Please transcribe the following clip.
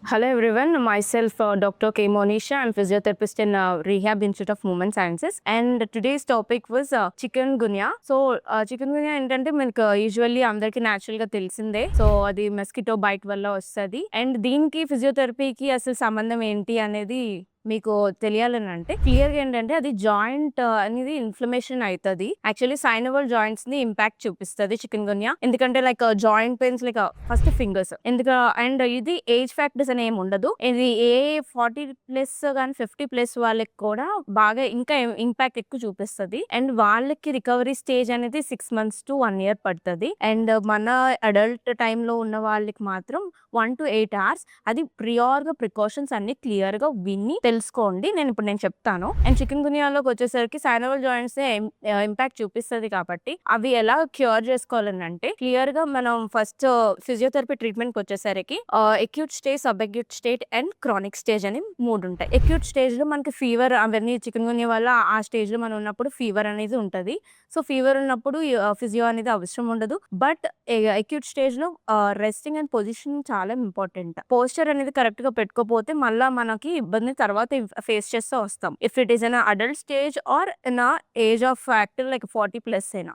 Hello everyone, myself Dr. K. Monisha. I'm physiotherapist in Rehab Institute of Movement Sciences. And today's topic was chikungunya. So chikungunya ఏంటంటే మనకు usually అందరికి natural గా తెలిసిందే. So అది mosquito bite వల్ల వస్తుంది. And దీనికి ఫిజియోథెరపీకి అసలు సంబంధం ఏంటి అనేది మీకు తెలియాలని అంటే క్లియర్ గా ఏంటంటే అది జాయింట్ అనేది ఇన్ఫ్లమేషన్ అవుతుంది. యాక్చువల్లీ సైనవల్ జాయింట్స్ ని ఇంపాక్ట్ చూపిస్తుంది చికెన్ ఎందుకంటే like joint pains like first fingers and ఇది ఏజ్ ఫ్యాక్టర్స్ అని ఏమి ఉండదు. ఇది 40+ కానీ 50+ వాళ్ళకి కూడా బాగా ఇంకా ఇంపాక్ట్ ఎక్కువ చూపిస్తుంది. అండ్ వాళ్ళకి రికవరీ స్టేజ్ అనేది 6 months to 1 year పడుతుంది. అండ్ మన అడల్ట్ టైంలో ఉన్న వాళ్ళకి మాత్రం 1 to 8 hours అది ప్రియార్ గా ప్రికాషన్స్ అన్ని క్లియర్ గా విని తెలుసుకోండి. నేను చెప్తాను. అండ్ చికెన్ గునియాలోకి వచ్చేసరికి సైనవల్ జాయింట్స్ ఇంపాక్ట్ చూపిస్తుంది కాబట్టి అవి ఎలా క్యూర్ చేసుకోవాలని అంటే క్లియర్ గా మనం ఫస్ట్ ఫిజియోథెరపీ ట్రీట్మెంట్ కి వచ్చేసరికి acute stage, sub acute state and chronic stage అని 3 ఉంటాయి. అక్యూట్ స్టేజ్ లో మనకి ఫీవర్ అవన్నీ చికెన్ గునియా వల్ల ఆ స్టేజ్ లో మనం ఉన్నప్పుడు ఫీవర్ అనేది ఉంటది. సో ఫీవర్ ఉన్నప్పుడు ఫిజియో అనేది అవసరం ఉండదు. బట్ అక్యూట్ స్టేజ్ లో రెస్టింగ్ అండ్ పొజిషన్ చాలా ఇంపార్టెంట్. పోస్చర్ అనేది కరెక్ట్ గా పెట్టుకోపోతే మళ్ళీ మనకి ఇబ్బంది తర్వాత ఫేస్ చేస్తూ వస్తాం. If it is an adult stage or in age of active like 40+ అయినా